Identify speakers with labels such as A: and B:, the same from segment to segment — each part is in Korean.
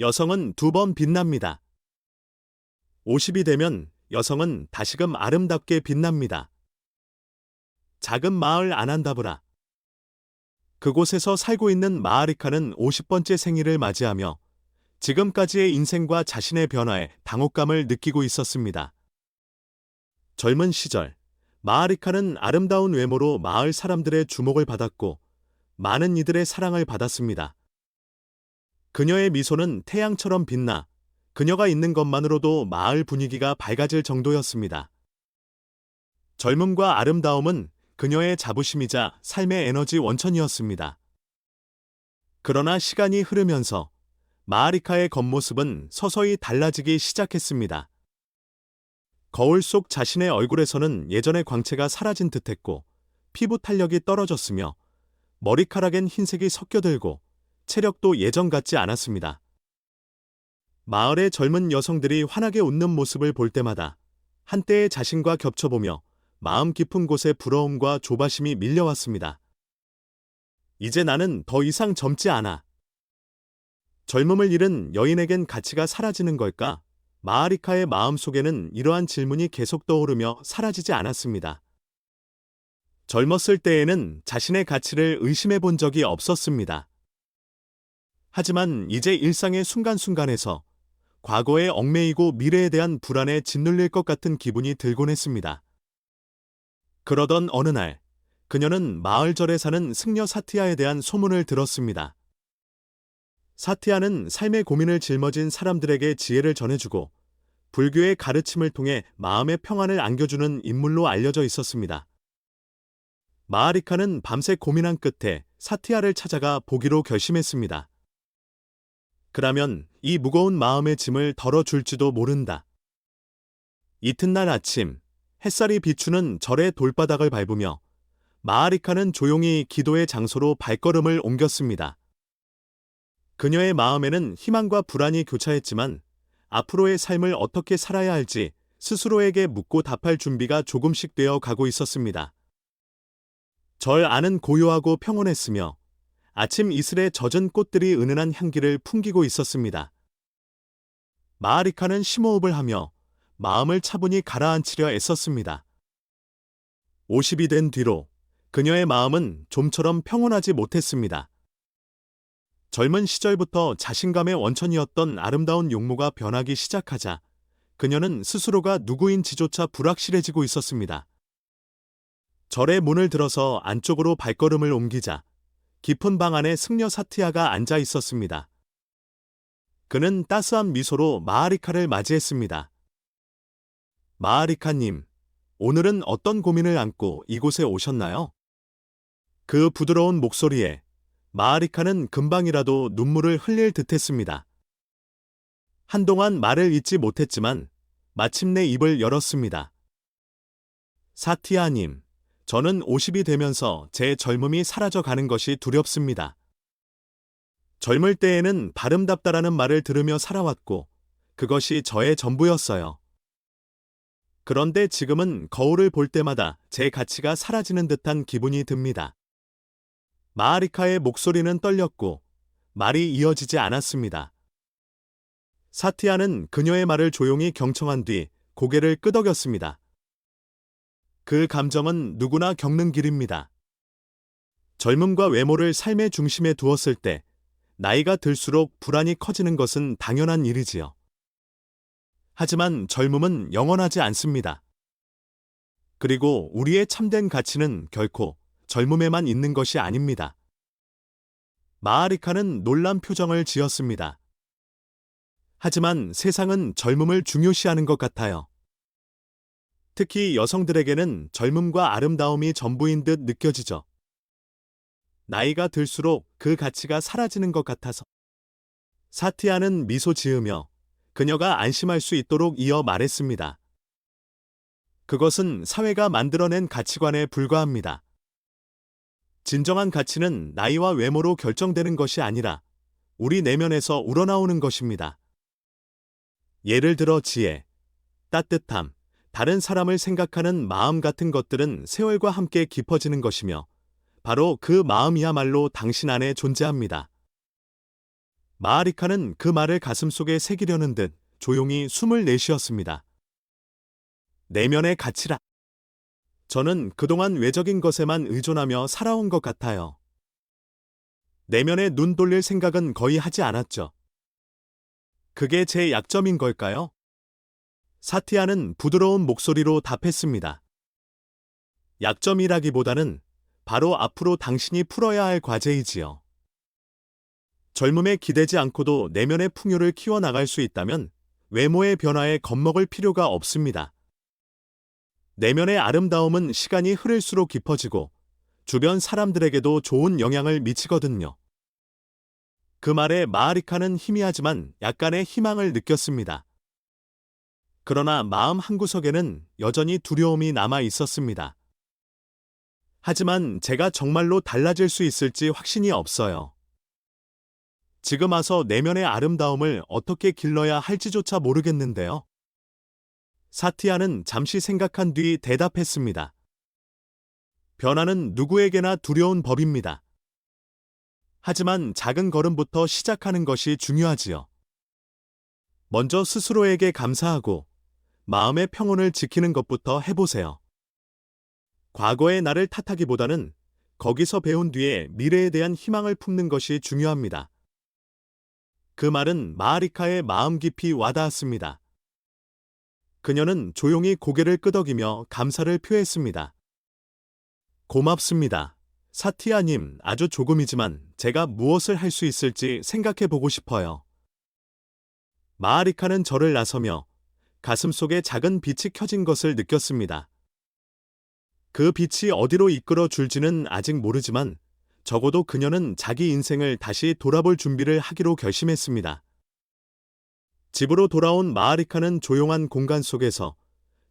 A: 여성은 두 번 빛납니다. 50이 되면 여성은 다시금 아름답게 빛납니다. 작은 마을 아난다브라. 그곳에서 살고 있는 마아리카는 50번째 생일을 맞이하며 지금까지의 인생과 자신의 변화에 당혹감을 느끼고 있었습니다. 젊은 시절, 마아리카는 아름다운 외모로 마을 사람들의 주목을 받았고 많은 이들의 사랑을 받았습니다. 그녀의 미소는 태양처럼 빛나 그녀가 있는 것만으로도 마을 분위기가 밝아질 정도였습니다. 젊음과 아름다움은 그녀의 자부심이자 삶의 에너지 원천이었습니다. 그러나 시간이 흐르면서 마아리카의 겉모습은 서서히 달라지기 시작했습니다. 거울 속 자신의 얼굴에서는 예전의 광채가 사라진 듯했고 피부 탄력이 떨어졌으며 머리카락엔 흰색이 섞여들고 체력도 예전 같지 않았습니다. 마을의 젊은 여성들이 환하게 웃는 모습을 볼 때마다 한때의 자신과 겹쳐보며 마음 깊은 곳에 부러움과 조바심이 밀려왔습니다. 이제 나는 더 이상 젊지 않아. 젊음을 잃은 여인에겐 가치가 사라지는 걸까? 마아리카의 마음속에는 이러한 질문이 계속 떠오르며 사라지지 않았습니다. 젊었을 때에는 자신의 가치를 의심해 본 적이 없었습니다. 하지만 이제 일상의 순간순간에서 과거에 얽매이고 미래에 대한 불안에 짓눌릴 것 같은 기분이 들곤 했습니다. 그러던 어느 날, 그녀는 마을절에 사는 승려 사티아에 대한 소문을 들었습니다. 사티아는 삶의 고민을 짊어진 사람들에게 지혜를 전해주고 불교의 가르침을 통해 마음의 평안을 안겨주는 인물로 알려져 있었습니다. 마아리카는 밤새 고민한 끝에 사티아를 찾아가 보기로 결심했습니다. 그러면 이 무거운 마음의 짐을 덜어줄지도 모른다. 이튿날 아침, 햇살이 비추는 절의 돌바닥을 밟으며 마아리카는 조용히 기도의 장소로 발걸음을 옮겼습니다. 그녀의 마음에는 희망과 불안이 교차했지만 앞으로의 삶을 어떻게 살아야 할지 스스로에게 묻고 답할 준비가 조금씩 되어 가고 있었습니다. 절 안은 고요하고 평온했으며 아침 이슬에 젖은 꽃들이 은은한 향기를 풍기고 있었습니다. 마아리카는 심호흡을 하며 마음을 차분히 가라앉히려 애썼습니다. 50이 된 뒤로 그녀의 마음은 좀처럼 평온하지 못했습니다. 젊은 시절부터 자신감의 원천이었던 아름다운 용모가 변하기 시작하자 그녀는 스스로가 누구인지조차 불확실해지고 있었습니다. 절의 문을 들어서 안쪽으로 발걸음을 옮기자 깊은 방 안에 승려 사티아가 앉아 있었습니다. 그는 따스한 미소로 마아리카를 맞이했습니다. 마아리카님, 오늘은 어떤 고민을 안고 이곳에 오셨나요? 그 부드러운 목소리에 마아리카는 금방이라도 눈물을 흘릴 듯했습니다. 한동안 말을 잇지 못했지만 마침내 입을 열었습니다. 사티아님, 저는 50이 되면서 제 젊음이 사라져가는 것이 두렵습니다. 젊을 때에는 바름답다라는 말을 들으며 살아왔고 그것이 저의 전부였어요. 그런데 지금은 거울을 볼 때마다 제 가치가 사라지는 듯한 기분이 듭니다. 마아리카의 목소리는 떨렸고 말이 이어지지 않았습니다. 사티아는 그녀의 말을 조용히 경청한 뒤 고개를 끄덕였습니다. 그 감정은 누구나 겪는 길입니다. 젊음과 외모를 삶의 중심에 두었을 때 나이가 들수록 불안이 커지는 것은 당연한 일이지요. 하지만 젊음은 영원하지 않습니다. 그리고 우리의 참된 가치는 결코 젊음에만 있는 것이 아닙니다. 마아리카는 놀란 표정을 지었습니다. 하지만 세상은 젊음을 중요시하는 것 같아요. 특히 여성들에게는 젊음과 아름다움이 전부인 듯 느껴지죠. 나이가 들수록 그 가치가 사라지는 것 같아서. 사티아는 미소 지으며 그녀가 안심할 수 있도록 이어 말했습니다. 그것은 사회가 만들어낸 가치관에 불과합니다. 진정한 가치는 나이와 외모로 결정되는 것이 아니라 우리 내면에서 우러나오는 것입니다. 예를 들어 지혜, 따뜻함, 다른 사람을 생각하는 마음 같은 것들은 세월과 함께 깊어지는 것이며 바로 그 마음이야말로 당신 안에 존재합니다. 마아리카는 그 말을 가슴속에 새기려는 듯 조용히 숨을 내쉬었습니다. 내면의 가치라. 저는 그동안 외적인 것에만 의존하며 살아온 것 같아요. 내면에 눈 돌릴 생각은 거의 하지 않았죠. 그게 제 약점인 걸까요? 사티아는 부드러운 목소리로 답했습니다. 약점이라기보다는 바로 앞으로 당신이 풀어야 할 과제이지요. 젊음에 기대지 않고도 내면의 풍요를 키워나갈 수 있다면 외모의 변화에 겁먹을 필요가 없습니다. 내면의 아름다움은 시간이 흐를수록 깊어지고 주변 사람들에게도 좋은 영향을 미치거든요. 그 말에 마아리카는 희미하지만 약간의 희망을 느꼈습니다. 그러나 마음 한구석에는 여전히 두려움이 남아 있었습니다. 하지만 제가 정말로 달라질 수 있을지 확신이 없어요. 지금 와서 내면의 아름다움을 어떻게 길러야 할지조차 모르겠는데요. 사티아는 잠시 생각한 뒤 대답했습니다. 변화는 누구에게나 두려운 법입니다. 하지만 작은 걸음부터 시작하는 것이 중요하지요. 먼저 스스로에게 감사하고 마음의 평온을 지키는 것부터 해보세요. 과거의 나를 탓하기보다는 거기서 배운 뒤에 미래에 대한 희망을 품는 것이 중요합니다. 그 말은 마아리카의 마음 깊이 와닿았습니다. 그녀는 조용히 고개를 끄덕이며 감사를 표했습니다. 고맙습니다. 사티아님, 아주 조금이지만 제가 무엇을 할 수 있을지 생각해 보고 싶어요. 마아리카는 저를 나서며 가슴속에 작은 빛이 켜진 것을 느꼈습니다. 그 빛이 어디로 이끌어 줄지는 아직 모르지만 적어도 그녀는 자기 인생을 다시 돌아볼 준비를 하기로 결심했습니다. 집으로 돌아온 마아리카는 조용한 공간 속에서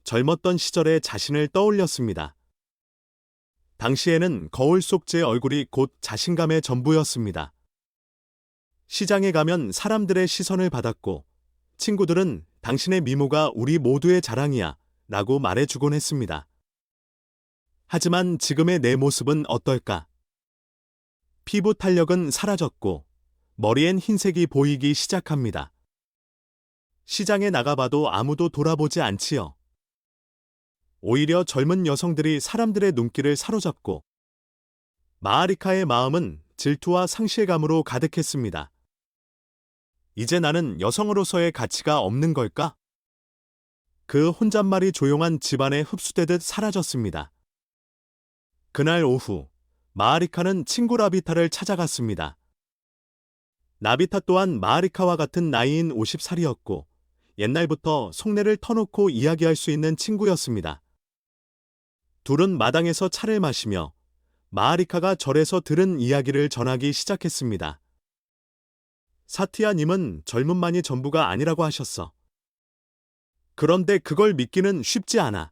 A: 젊었던 시절의 자신을 떠올렸습니다. 당시에는 거울 속 제 얼굴이 곧 자신감의 전부였습니다. 시장에 가면 사람들의 시선을 받았고 친구들은 당신의 미모가 우리 모두의 자랑이야 라고 말해주곤 했습니다. 하지만 지금의 내 모습은 어떨까? 피부 탄력은 사라졌고 머리엔 흰색이 보이기 시작합니다. 시장에 나가봐도 아무도 돌아보지 않지요. 오히려 젊은 여성들이 사람들의 눈길을 사로잡고 마아리카의 마음은 질투와 상실감으로 가득했습니다. 이제 나는 여성으로서의 가치가 없는 걸까? 그 혼잣말이 조용한 집안에 흡수되듯 사라졌습니다. 그날 오후, 마아리카는 친구 라비타를 찾아갔습니다. 라비타 또한 마아리카와 같은 나이인 50살이었고 옛날부터 속내를 터놓고 이야기할 수 있는 친구였습니다. 둘은 마당에서 차를 마시며 마아리카가 절에서 들은 이야기를 전하기 시작했습니다. 사티아님은 젊음만이 전부가 아니라고 하셨어. 그런데 그걸 믿기는 쉽지 않아.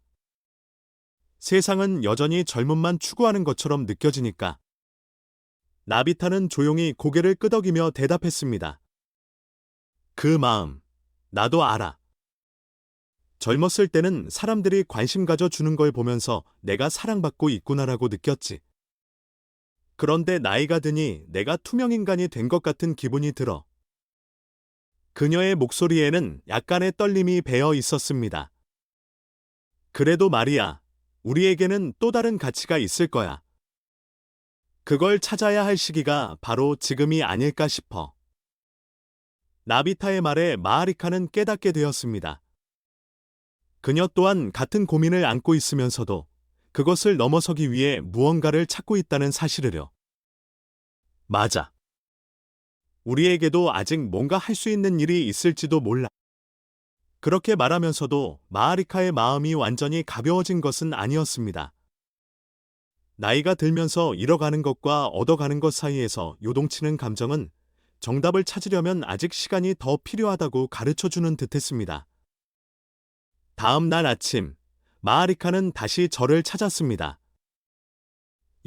A: 세상은 여전히 젊음만 추구하는 것처럼 느껴지니까. 라비타는 조용히 고개를 끄덕이며 대답했습니다. 그 마음, 나도 알아. 젊었을 때는 사람들이 관심 가져주는 걸 보면서 내가 사랑받고 있구나라고 느꼈지. 그런데 나이가 드니 내가 투명인간이 된 것 같은 기분이 들어. 그녀의 목소리에는 약간의 떨림이 배어 있었습니다. 그래도 말이야, 우리에게는 또 다른 가치가 있을 거야. 그걸 찾아야 할 시기가 바로 지금이 아닐까 싶어. 라비타의 말에 마아리카는 깨닫게 되었습니다. 그녀 또한 같은 고민을 안고 있으면서도 그것을 넘어서기 위해 무언가를 찾고 있다는 사실을요. 맞아. 우리에게도 아직 뭔가 할 수 있는 일이 있을지도 몰라. 그렇게 말하면서도 마아리카의 마음이 완전히 가벼워진 것은 아니었습니다. 나이가 들면서 잃어가는 것과 얻어가는 것 사이에서 요동치는 감정은 정답을 찾으려면 아직 시간이 더 필요하다고 가르쳐주는 듯했습니다. 다음 날 아침, 마아리카는 다시 저를 찾았습니다.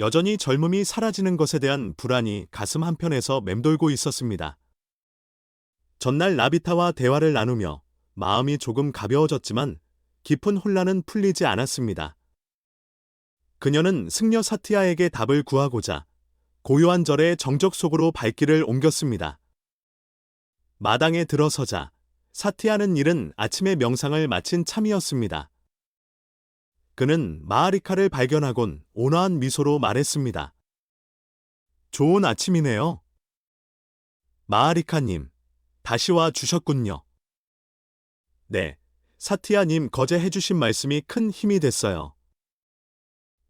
A: 여전히 젊음이 사라지는 것에 대한 불안이 가슴 한편에서 맴돌고 있었습니다. 전날 라비타와 대화를 나누며 마음이 조금 가벼워졌지만 깊은 혼란은 풀리지 않았습니다. 그녀는 승려 사티아에게 답을 구하고자 고요한 절의 정적 속으로 발길을 옮겼습니다. 마당에 들어서자 사티아는 일은 아침의 명상을 마친 참이었습니다. 그는 마아리카를 발견하곤 온화한 미소로 말했습니다. 좋은 아침이네요. 마아리카님, 다시 와 주셨군요. 네, 사티아님 거제해주신 말씀이 큰 힘이 됐어요.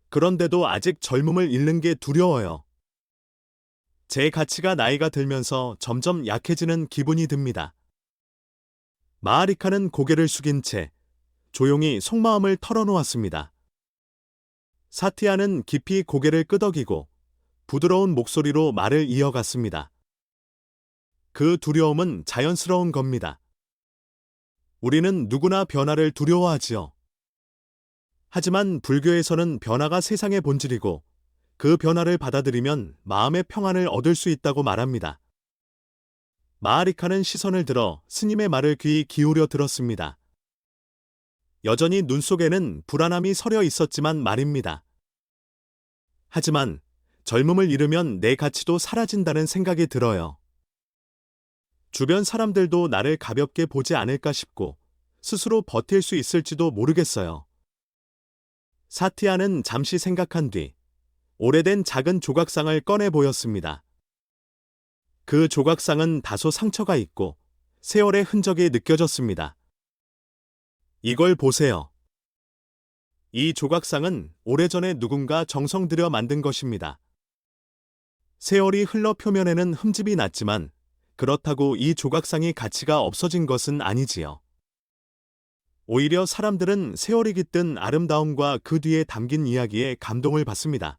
A: 그런데도 아직 젊음을 잃는 게 두려워요. 제 가치가 나이가 들면서 점점 약해지는 기분이 듭니다. 마아리카는 고개를 숙인 채 조용히 속마음을 털어놓았습니다. 사티아는 깊이 고개를 끄덕이고 부드러운 목소리로 말을 이어갔습니다. 그 두려움은 자연스러운 겁니다. 우리는 누구나 변화를 두려워하지요. 하지만 불교에서는 변화가 세상의 본질이고 그 변화를 받아들이면 마음의 평안을 얻을 수 있다고 말합니다. 마아리카는 시선을 들어 스님의 말을 귀 기울여 들었습니다. 여전히 눈 속에는 불안함이 서려 있었지만 말입니다. 하지만 젊음을 잃으면 내 가치도 사라진다는 생각이 들어요. 주변 사람들도 나를 가볍게 보지 않을까 싶고 스스로 버틸 수 있을지도 모르겠어요. 사티아는 잠시 생각한 뒤 오래된 작은 조각상을 꺼내 보였습니다. 그 조각상은 다소 상처가 있고 세월의 흔적이 느껴졌습니다. 이걸 보세요. 이 조각상은 오래전에 누군가 정성 들여 만든 것입니다. 세월이 흘러 표면에는 흠집이 났지만 그렇다고 이 조각상이 가치가 없어진 것은 아니지요. 오히려 사람들은 세월이 깃든 아름다움과 그 뒤에 담긴 이야기에 감동을 받습니다.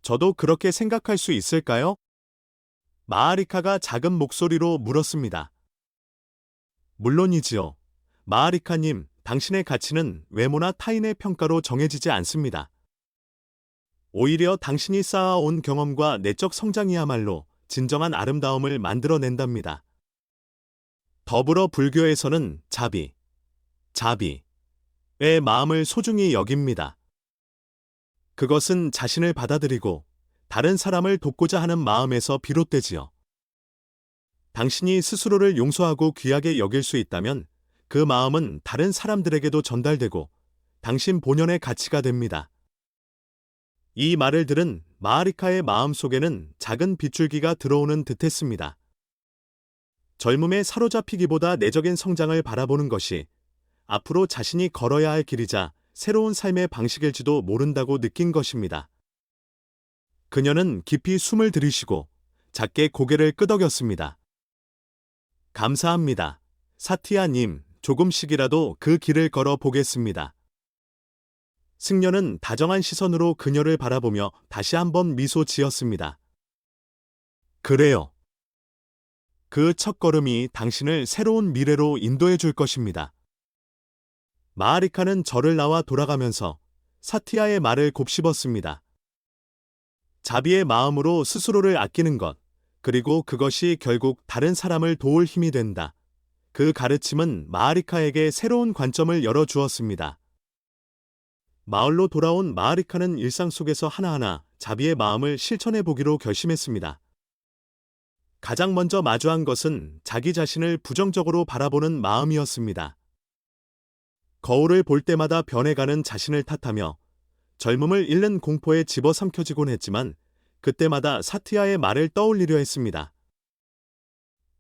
A: 저도 그렇게 생각할 수 있을까요? 마아리카가 작은 목소리로 물었습니다. 물론이지요. 마아리카님, 당신의 가치는 외모나 타인의 평가로 정해지지 않습니다. 오히려 당신이 쌓아온 경험과 내적 성장이야말로 진정한 아름다움을 만들어낸답니다. 더불어 불교에서는 자비의 마음을 소중히 여깁니다. 그것은 자신을 받아들이고 다른 사람을 돕고자 하는 마음에서 비롯되지요. 당신이 스스로를 용서하고 귀하게 여길 수 있다면 그 마음은 다른 사람들에게도 전달되고 당신 본연의 가치가 됩니다. 이 말을 들은 마아리카의 마음 속에는 작은 빗줄기가 들어오는 듯했습니다. 젊음에 사로잡히기보다 내적인 성장을 바라보는 것이 앞으로 자신이 걸어야 할 길이자 새로운 삶의 방식일지도 모른다고 느낀 것입니다. 그녀는 깊이 숨을 들이쉬고 작게 고개를 끄덕였습니다. 감사합니다. 사티아님, 조금씩이라도 그 길을 걸어 보겠습니다. 승려는 다정한 시선으로 그녀를 바라보며 다시 한번 미소 지었습니다. 그래요. 그 첫걸음이 당신을 새로운 미래로 인도해 줄 것입니다. 마아리카는 절을 나와 돌아가면서 사티아의 말을 곱씹었습니다. 자비의 마음으로 스스로를 아끼는 것, 그리고 그것이 결국 다른 사람을 도울 힘이 된다. 그 가르침은 마아리카에게 새로운 관점을 열어주었습니다. 마을로 돌아온 마아리카는 일상 속에서 하나하나 자비의 마음을 실천해 보기로 결심했습니다. 가장 먼저 마주한 것은 자기 자신을 부정적으로 바라보는 마음이었습니다. 거울을 볼 때마다 변해가는 자신을 탓하며 젊음을 잃는 공포에 집어삼켜지곤 했지만 그때마다 사티아의 말을 떠올리려 했습니다.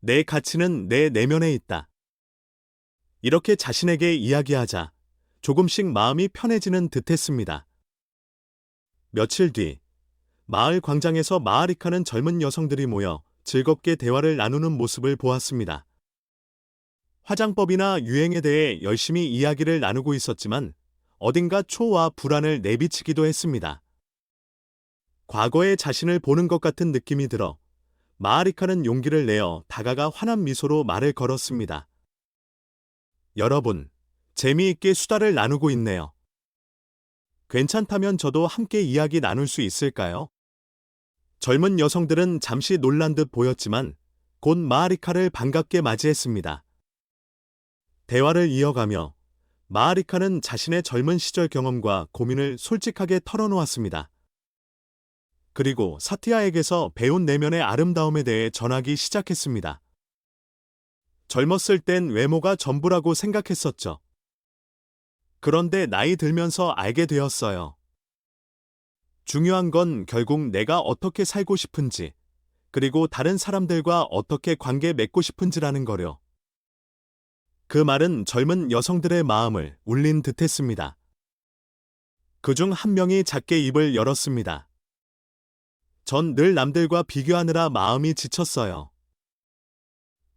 A: 내 가치는 내 내면에 있다. 이렇게 자신에게 이야기하자 조금씩 마음이 편해지는 듯했습니다. 며칠 뒤 마을 광장에서 마아리카는 젊은 여성들이 모여 즐겁게 대화를 나누는 모습을 보았습니다. 화장법이나 유행에 대해 열심히 이야기를 나누고 있었지만 어딘가 초와 불안을 내비치기도 했습니다. 과거의 자신을 보는 것 같은 느낌이 들어 마아리카는 용기를 내어 다가가 환한 미소로 말을 걸었습니다. 여러분, 재미있게 수다를 나누고 있네요. 괜찮다면 저도 함께 이야기 나눌 수 있을까요? 젊은 여성들은 잠시 놀란 듯 보였지만 곧 마아리카를 반갑게 맞이했습니다. 대화를 이어가며 마아리카는 자신의 젊은 시절 경험과 고민을 솔직하게 털어놓았습니다. 그리고 사티아에게서 배운 내면의 아름다움에 대해 전하기 시작했습니다. 젊었을 땐 외모가 전부라고 생각했었죠. 그런데 나이 들면서 알게 되었어요. 중요한 건 결국 내가 어떻게 살고 싶은지, 그리고 다른 사람들과 어떻게 관계 맺고 싶은지라는 거려. 그 말은 젊은 여성들의 마음을 울린 듯 했습니다. 그중 한 명이 작게 입을 열었습니다. 전 늘 남들과 비교하느라 마음이 지쳤어요.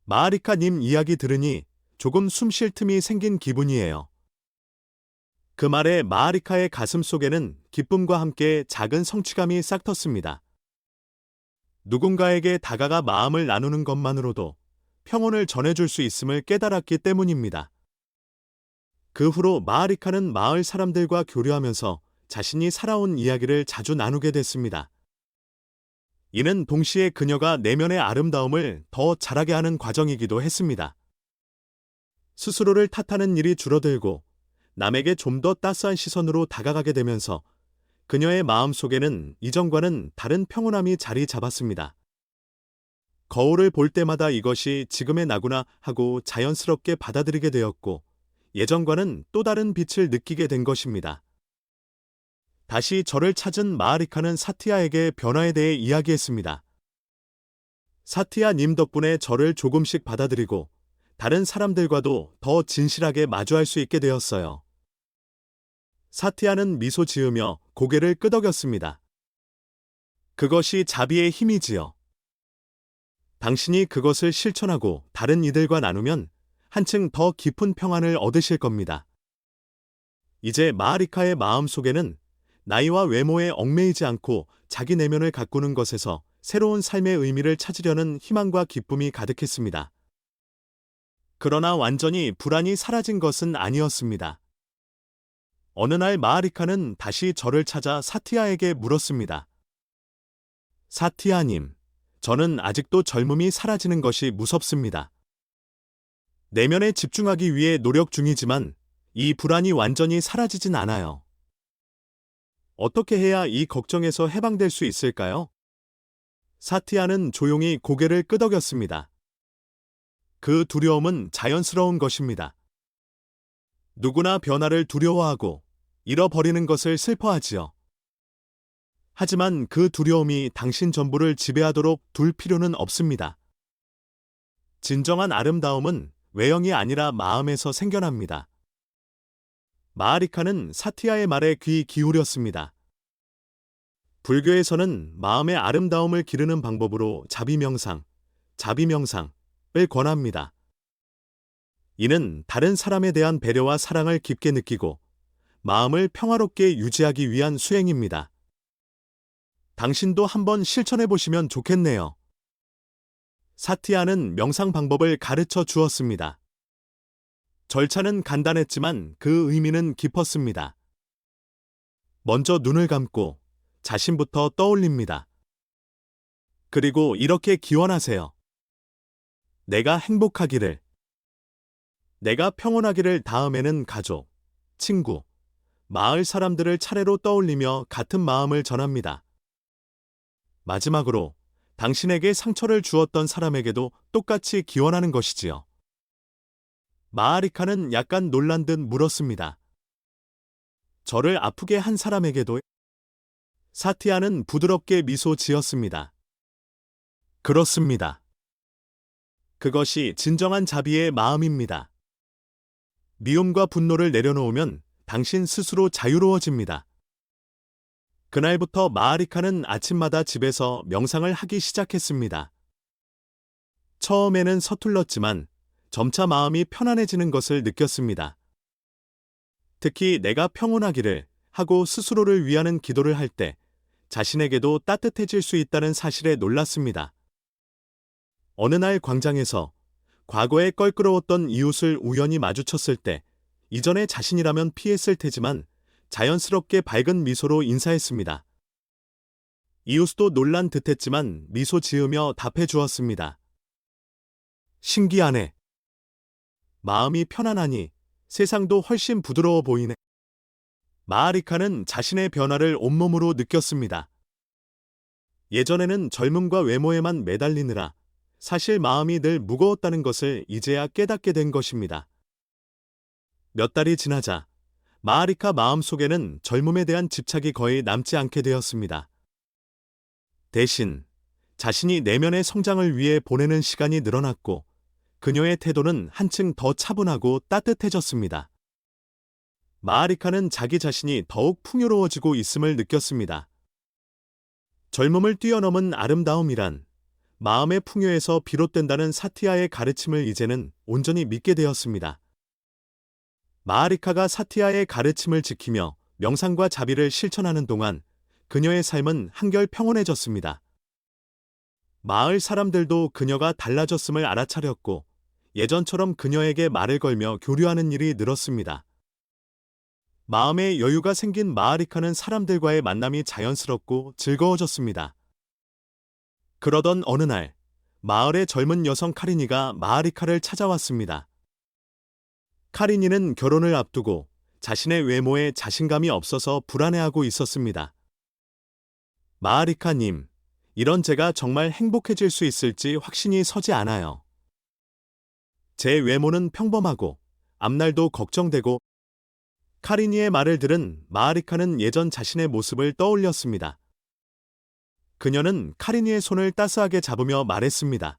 A: 마아리카님 이야기 들으니 조금 숨 쉴 틈이 생긴 기분이에요. 그 말에 마아리카의 가슴 속에는 기쁨과 함께 작은 성취감이 싹 텄습니다. 누군가에게 다가가 마음을 나누는 것만으로도 평온을 전해줄 수 있음을 깨달았기 때문입니다. 그 후로 마아리카는 마을 사람들과 교류하면서 자신이 살아온 이야기를 자주 나누게 됐습니다. 이는 동시에 그녀가 내면의 아름다움을 더 자라게 하는 과정이기도 했습니다. 스스로를 탓하는 일이 줄어들고 남에게 좀 더 따스한 시선으로 다가가게 되면서 그녀의 마음속에는 이전과는 다른 평온함이 자리 잡았습니다. 거울을 볼 때마다 이것이 지금의 나구나 하고 자연스럽게 받아들이게 되었고 예전과는 또 다른 빛을 느끼게 된 것입니다. 다시 저를 찾은 마아리카는 사티아에게 변화에 대해 이야기했습니다. 사티아님 덕분에 저를 조금씩 받아들이고 다른 사람들과도 더 진실하게 마주할 수 있게 되었어요. 사티아는 미소 지으며 고개를 끄덕였습니다. 그것이 자비의 힘이지요. 당신이 그것을 실천하고 다른 이들과 나누면 한층 더 깊은 평안을 얻으실 겁니다. 이제 마아리카의 마음 속에는 나이와 외모에 얽매이지 않고 자기 내면을 가꾸는 것에서 새로운 삶의 의미를 찾으려는 희망과 기쁨이 가득했습니다. 그러나 완전히 불안이 사라진 것은 아니었습니다. 어느 날 마아리카는 다시 저를 찾아 사티아에게 물었습니다. 사티아님, 저는 아직도 젊음이 사라지는 것이 무섭습니다. 내면에 집중하기 위해 노력 중이지만 이 불안이 완전히 사라지진 않아요. 어떻게 해야 이 걱정에서 해방될 수 있을까요? 사티아는 조용히 고개를 끄덕였습니다. 그 두려움은 자연스러운 것입니다. 누구나 변화를 두려워하고 잃어버리는 것을 슬퍼하지요. 하지만 그 두려움이 당신 전부를 지배하도록 둘 필요는 없습니다. 진정한 아름다움은 외형이 아니라 마음에서 생겨납니다. 마아리카는 사티아의 말에 귀 기울였습니다. 불교에서는 마음의 아름다움을 기르는 방법으로 자비명상을 권합니다. 이는 다른 사람에 대한 배려와 사랑을 깊게 느끼고 마음을 평화롭게 유지하기 위한 수행입니다. 당신도 한번 실천해 보시면 좋겠네요. 사티아는 명상 방법을 가르쳐 주었습니다. 절차는 간단했지만 그 의미는 깊었습니다. 먼저 눈을 감고 자신부터 떠올립니다. 그리고 이렇게 기원하세요. 내가 행복하기를, 내가 평온하기를. 다음에는 가족, 친구, 마을 사람들을 차례로 떠올리며 같은 마음을 전합니다. 마지막으로 당신에게 상처를 주었던 사람에게도 똑같이 기원하는 것이지요. 마아리카는 약간 놀란 듯 물었습니다. 저를 아프게 한 사람에게도? 사티아는 부드럽게 미소 지었습니다. 그렇습니다. 그것이 진정한 자비의 마음입니다. 미움과 분노를 내려놓으면 당신 스스로 자유로워집니다. 그날부터 마아리카는 아침마다 집에서 명상을 하기 시작했습니다. 처음에는 서툴렀지만 점차 마음이 편안해지는 것을 느꼈습니다. 특히 내가 평온하기를 하고 스스로를 위하는 기도를 할 때 자신에게도 따뜻해질 수 있다는 사실에 놀랐습니다. 어느 날 광장에서 과거에 껄끄러웠던 이웃을 우연히 마주쳤을 때 이전의 자신이라면 피했을 테지만 자연스럽게 밝은 미소로 인사했습니다. 이웃도 놀란 듯했지만 미소 지으며 답해 주었습니다. 신기하네. 마음이 편안하니 세상도 훨씬 부드러워 보이네. 마아리카는 자신의 변화를 온몸으로 느꼈습니다. 예전에는 젊음과 외모에만 매달리느라 사실 마음이 늘 무거웠다는 것을 이제야 깨닫게 된 것입니다. 몇 달이 지나자 마아리카 마음속에는 젊음에 대한 집착이 거의 남지 않게 되었습니다. 대신 자신이 내면의 성장을 위해 보내는 시간이 늘어났고 그녀의 태도는 한층 더 차분하고 따뜻해졌습니다. 마아리카는 자기 자신이 더욱 풍요로워지고 있음을 느꼈습니다. 젊음을 뛰어넘은 아름다움이란 마음의 풍요에서 비롯된다는 사티아의 가르침을 이제는 온전히 믿게 되었습니다. 마아리카가 사티아의 가르침을 지키며 명상과 자비를 실천하는 동안 그녀의 삶은 한결 평온해졌습니다. 마을 사람들도 그녀가 달라졌음을 알아차렸고 예전처럼 그녀에게 말을 걸며 교류하는 일이 늘었습니다. 마음의 여유가 생긴 마아리카는 사람들과의 만남이 자연스럽고 즐거워졌습니다. 그러던 어느 날, 마을의 젊은 여성 카리니가 마아리카를 찾아왔습니다. 카리니는 결혼을 앞두고 자신의 외모에 자신감이 없어서 불안해하고 있었습니다. 마아리카님, 이런 제가 정말 행복해질 수 있을지 확신이 서지 않아요. 제 외모는 평범하고 앞날도 걱정되고. 카리니의 말을 들은 마아리카는 예전 자신의 모습을 떠올렸습니다. 그녀는 카리니의 손을 따스하게 잡으며 말했습니다.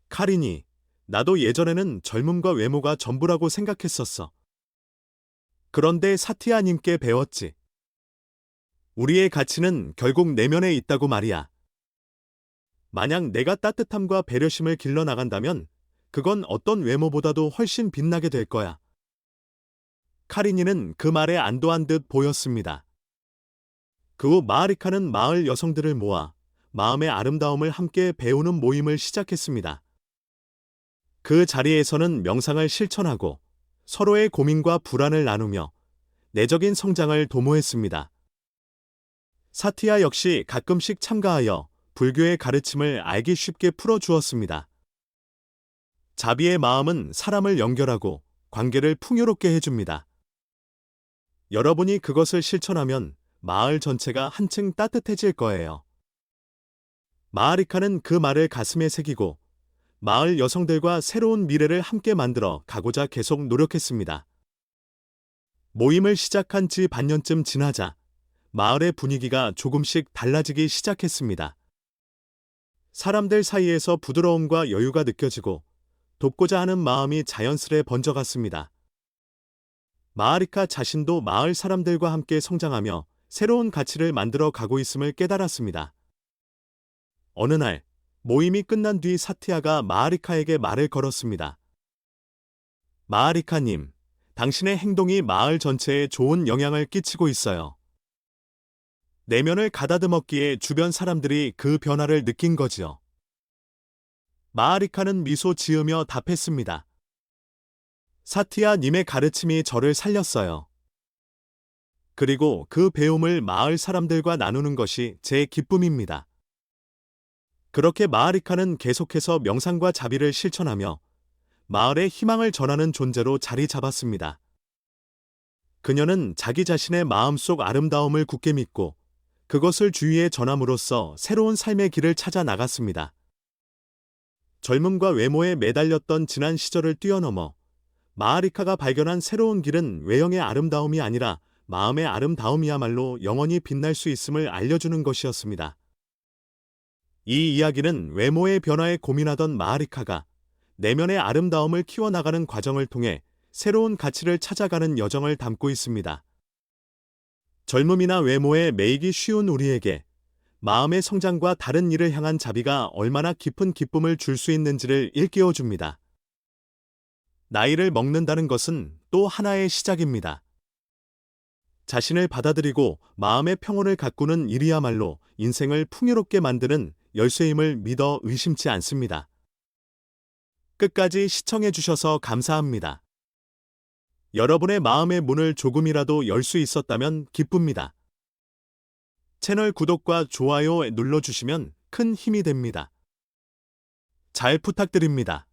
A: 카리니, 나도 예전에는 젊음과 외모가 전부라고 생각했었어. 그런데 사티아님께 배웠지. 우리의 가치는 결국 내면에 있다고 말이야. 만약 내가 따뜻함과 배려심을 길러나간다면 그건 어떤 외모보다도 훨씬 빛나게 될 거야. 카리니는 그 말에 안도한 듯 보였습니다. 그 후 마아리카는 마을 여성들을 모아 마음의 아름다움을 함께 배우는 모임을 시작했습니다. 그 자리에서는 명상을 실천하고 서로의 고민과 불안을 나누며 내적인 성장을 도모했습니다. 사티아 역시 가끔씩 참가하여 불교의 가르침을 알기 쉽게 풀어주었습니다. 자비의 마음은 사람을 연결하고 관계를 풍요롭게 해줍니다. 여러분이 그것을 실천하면 마을 전체가 한층 따뜻해질 거예요. 마아리카는 그 말을 가슴에 새기고 마을 여성들과 새로운 미래를 함께 만들어 가고자 계속 노력했습니다. 모임을 시작한 지 반년쯤 지나자 마을의 분위기가 조금씩 달라지기 시작했습니다. 사람들 사이에서 부드러움과 여유가 느껴지고 돕고자 하는 마음이 자연스레 번져갔습니다. 마아리카 자신도 마을 사람들과 함께 성장하며 새로운 가치를 만들어 가고 있음을 깨달았습니다. 어느 날 모임이 끝난 뒤 사티아가 마아리카에게 말을 걸었습니다. 마아리카님, 당신의 행동이 마을 전체에 좋은 영향을 끼치고 있어요. 내면을 가다듬었기에 주변 사람들이 그 변화를 느낀 거지요. 마아리카는 미소 지으며 답했습니다. 사티아님의 가르침이 저를 살렸어요. 그리고 그 배움을 마을 사람들과 나누는 것이 제 기쁨입니다. 그렇게 마아리카는 계속해서 명상과 자비를 실천하며 마을에 희망을 전하는 존재로 자리 잡았습니다. 그녀는 자기 자신의 마음속 아름다움을 굳게 믿고 그것을 주위에 전함으로써 새로운 삶의 길을 찾아 나갔습니다. 젊음과 외모에 매달렸던 지난 시절을 뛰어넘어 마아리카가 발견한 새로운 길은 외형의 아름다움이 아니라 마음의 아름다움이야말로 영원히 빛날 수 있음을 알려주는 것이었습니다. 이 이야기는 외모의 변화에 고민하던 마아리카가 내면의 아름다움을 키워나가는 과정을 통해 새로운 가치를 찾아가는 여정을 담고 있습니다. 젊음이나 외모에 매이기 쉬운 우리에게 마음의 성장과 다른 일을 향한 자비가 얼마나 깊은 기쁨을 줄 수 있는지를 일깨워줍니다. 나이를 먹는다는 것은 또 하나의 시작입니다. 자신을 받아들이고 마음의 평온을 가꾸는 일이야말로 인생을 풍요롭게 만드는 열쇠임을 믿어 의심치 않습니다. 끝까지 시청해주셔서 감사합니다. 여러분의 마음의 문을 조금이라도 열 수 있었다면 기쁩니다. 채널 구독과 좋아요 눌러주시면 큰 힘이 됩니다. 잘 부탁드립니다.